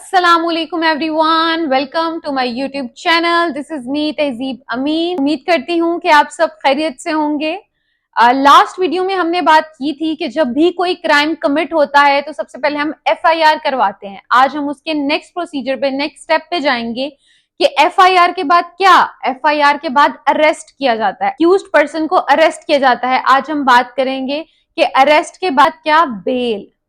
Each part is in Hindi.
अस्सलामुअलैकुम everyone, welcome to my YouTube channel. This is me Tahzeeb Amin. उम्मीद करती हूँ कि आप सब खैरियत से होंगे। लास्ट वीडियो में हमने बात की थी कि जब भी कोई क्राइम कमिट होता है तो सबसे पहले हम एफआईआर करवाते हैं। आज हम उसके नेक्स्ट प्रोसीजर पे, नेक्स्ट स्टेप पे जाएंगे कि एफआईआर के बाद क्या, एफआईआर के बाद अरेस्ट किया जाता है, अक्यूज्ड पर्सन को अरेस्ट किया जाता है। आज हम बात करेंगे कि अरेस्ट के बाद क्या,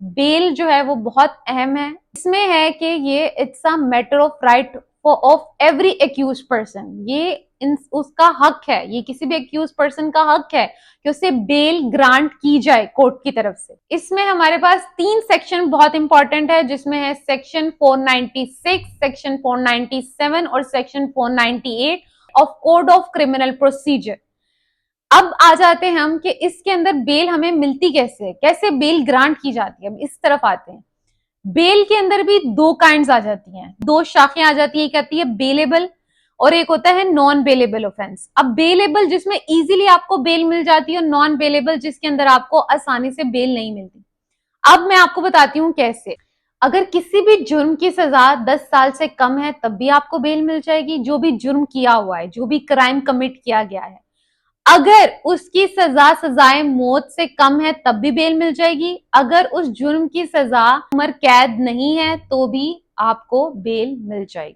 बेल जो है वो बहुत अहम है। इसमें है कि ये it's a matter of right of every accuse person. ये उसका हक है, ये किसी भी एक्यूज पर्सन का हक है कि उसे बेल ग्रांट की जाए कोर्ट की तरफ से। इसमें हमारे पास 3 सेक्शन बहुत इंपॉर्टेंट है, जिसमें है सेक्शन 496, सेक्शन 497 और section 498 of code of criminal procedure. अब आ जाते हैं हम कि इसके अंदर बेल हमें मिलती कैसे है, कैसे बेल ग्रांट की जाती है। अब इस तरफ आते हैं। बेल के अंदर भी 2 काइंड्स आ जाती हैं, 2 शाखें आ जाती है। एक आती है बेलेबल और एक होता है नॉन बेलेबल ऑफेंस। अब बेलेबल जिसमें इजीली आपको बेल मिल जाती है और नॉन बेलेबल जिसके अंदर आपको आसानी से बेल नहीं मिलती। अब मैं आपको बताती हूँ कैसे। अगर किसी भी जुर्म की सजा 10 साल से कम है तब भी आपको बेल मिल जाएगी, जो भी जुर्म किया हुआ है, जो भी क्राइम कमिट किया गया है। अगर उसकी सजाए मौत से कम है तब भी बेल मिल जाएगी। अगर उस जुर्म की सजा उम्र कैद नहीं है तो भी आपको बेल मिल जाएगी,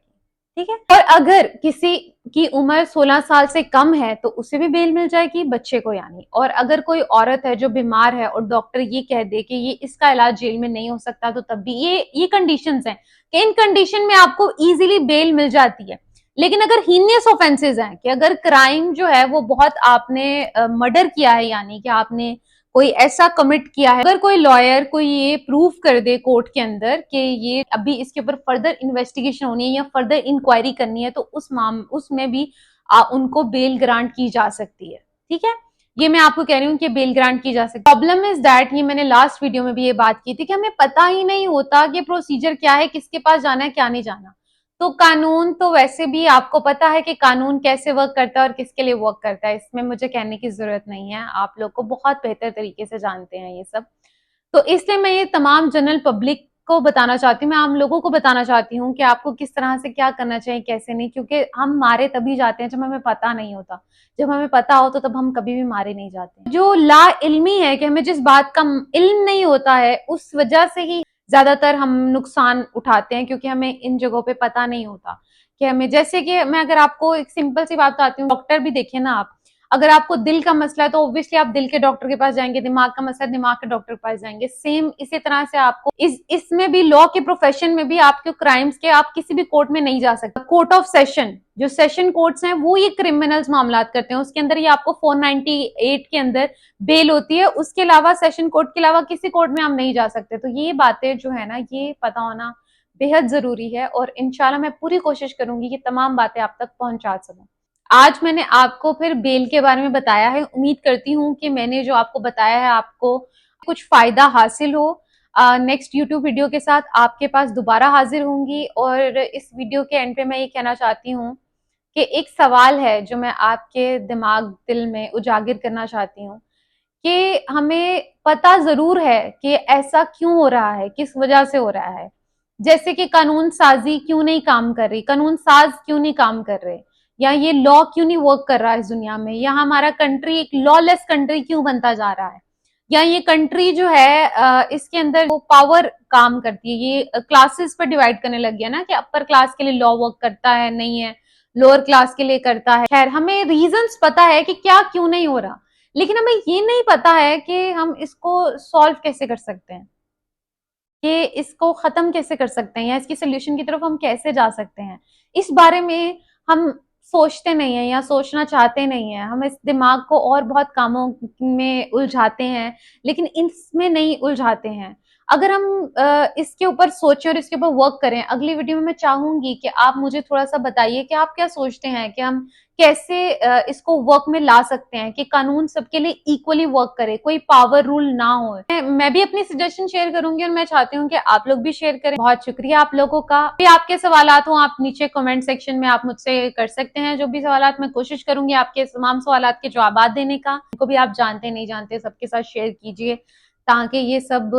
ठीक है। और अगर किसी की उम्र 16 साल से कम है तो उसे भी बेल मिल जाएगी, बच्चे को यानी। और अगर कोई औरत है जो बीमार है और डॉक्टर ये कह दे कि ये इसका इलाज जेल में नहीं हो सकता तो तब भी ये कंडीशंस हैं कि इन कंडीशन में आपको इजीली बेल मिल जाती है। लेकिन अगर हीनियस ऑफेंसेस हैं कि अगर क्राइम जो है वो बहुत, आपने मर्डर किया है, यानी कि आपने कोई ऐसा कमिट किया है, अगर कोई लॉयर कोई ये प्रूफ कर दे कोर्ट के अंदर कि ये अभी इसके ऊपर फर्दर इन्वेस्टिगेशन होनी है या फर्दर इंक्वायरी करनी है, तो उसमें भी उनको बेल ग्रांट की जा सकती है, ठीक है। ये मैं आपको कह रही हूँ कि बेल ग्रांट की जा सकती है। प्रॉब्लम इज दैट, ये मैंने लास्ट वीडियो में भी ये बात की थी कि हमें पता ही नहीं होता कि प्रोसीजर क्या है, किसके पास जाना है, क्या नहीं जाना। तो कानून तो वैसे भी आपको पता है कि कानून कैसे वर्क करता है और किसके लिए वर्क करता है, इसमें मुझे कहने की जरूरत नहीं है, आप लोग को बहुत बेहतर तरीके से जानते हैं ये सब। तो इसलिए मैं ये तमाम जनरल पब्लिक को बताना चाहती हूँ, मैं आम लोगों को बताना चाहती हूँ कि आपको किस तरह से क्या करना चाहिए, कैसे नहीं। क्योंकि हम मारे तभी जाते हैं जब हमें पता नहीं होता, जब हमें पता हो तो तब हम कभी भी मारे नहीं जाते। जो ला इल्मी है कि हमें जिस बात का इल्म नहीं होता है, उस वजह से ही ज्यादातर हम नुकसान उठाते हैं, क्योंकि हमें इन जगहों पे पता नहीं होता कि हमें, जैसे कि मैं अगर आपको एक सिंपल सी बात बताती हूँ, डॉक्टर भी देखिए ना आप, अगर आपको दिल का मसला है तो ऑब्वियसली आप दिल के डॉक्टर के पास जाएंगे, दिमाग का मसला है दिमाग के डॉक्टर के पास जाएंगे। सेम इसी तरह से आपको इसमें भी, लॉ के प्रोफेशन में भी, आपके क्राइम्स के आप किसी भी कोर्ट में नहीं जा सकते। कोर्ट ऑफ सेशन, जो सेशन कोर्ट्स हैं वो ये क्रिमिनल्स मामलात करते हैं, उसके अंदर ये आपको 498 के अंदर बेल होती है। उसके अलावा सेशन कोर्ट के अलावा किसी कोर्ट में हम नहीं जा सकते। तो ये बातें जो है ना, ये पता होना बेहद जरूरी है और इंशाल्लाह मैं पूरी कोशिश करूंगी कि तमाम बातें आप तक पहुंचा सकूं। आज मैंने आपको फिर बेल के बारे में बताया है। उम्मीद करती हूँ कि मैंने जो आपको बताया है आपको कुछ फायदा हासिल हो। नेक्स्ट यूट्यूब वीडियो के साथ आपके पास दोबारा हाजिर होंगी। और इस वीडियो के एंड पे मैं ये कहना चाहती हूँ कि एक सवाल है जो मैं आपके दिमाग दिल में उजागर करना चाहती हूँ कि हमें पता जरूर है कि ऐसा क्यों हो रहा है, किस वजह से हो रहा है। जैसे कि कानून साजी क्यों नहीं काम कर रही, कानून साज क्यों नहीं काम कर रहे, या ये लॉ क्यों नहीं वर्क कर रहा है इस दुनिया में, या हमारा कंट्री एक लॉलेस कंट्री क्यों बनता जा रहा है, या ये कंट्री जो है इसके अंदर वो पावर काम करती है, ये क्लासेस पर डिवाइड करने लग गया ना कि अपर क्लास के लिए लॉ वर्क करता है, नहीं है लोअर क्लास के लिए करता है। खैर, हमें रीजंस पता है कि क्या क्यों नहीं हो रहा, लेकिन हमें ये नहीं पता है कि हम इसको सॉल्व कैसे कर सकते हैं, कि इसको खत्म कैसे कर सकते हैं, या इसकी सोल्यूशन की तरफ हम कैसे जा सकते हैं। इस बारे में हम सोचते नहीं है या सोचना चाहते नहीं है। हम इस दिमाग को और बहुत कामों में उलझाते हैं, लेकिन इसमें नहीं उलझाते हैं। अगर हम इसके ऊपर सोचें और इसके ऊपर वर्क करें, अगली वीडियो में मैं चाहूंगी कि आप मुझे थोड़ा सा बताइए कि आप क्या सोचते हैं कि हम कैसे इसको वर्क में ला सकते हैं कि कानून सबके लिए इक्वली वर्क करे, कोई पावर रूल ना हो। मैं भी अपनी सजेशन शेयर करूंगी और मैं चाहती हूँ कि आप लोग भी शेयर करें। बहुत शुक्रिया आप लोगों का। भी आपके सवालात हो आप नीचे कमेंट सेक्शन में आप मुझसे कर सकते हैं जो भी सवालात। मैं कोशिश करूंगी आपके तमाम सवालात के जवाब देने का। को भी आप जानते नहीं जानते सबके साथ शेयर कीजिए ताकि ये सब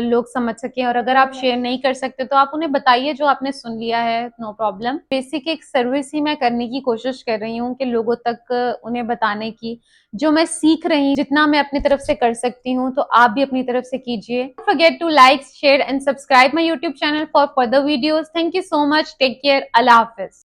लोग समझ सकें। और अगर आप शेयर नहीं कर सकते तो आप उन्हें बताइए जो आपने सुन लिया है, नो प्रॉब्लम। बेसिक एक सर्विस ही मैं करने की कोशिश कर रही हूँ कि लोगों तक उन्हें बताने की, जो मैं सीख रही हूँ, जितना मैं अपनी तरफ से कर सकती हूँ तो आप भी अपनी तरफ से कीजिए। Don't forget to like, share and subscribe my YouTube channel for further videos. Thank you so much, take care, Allah Hafiz.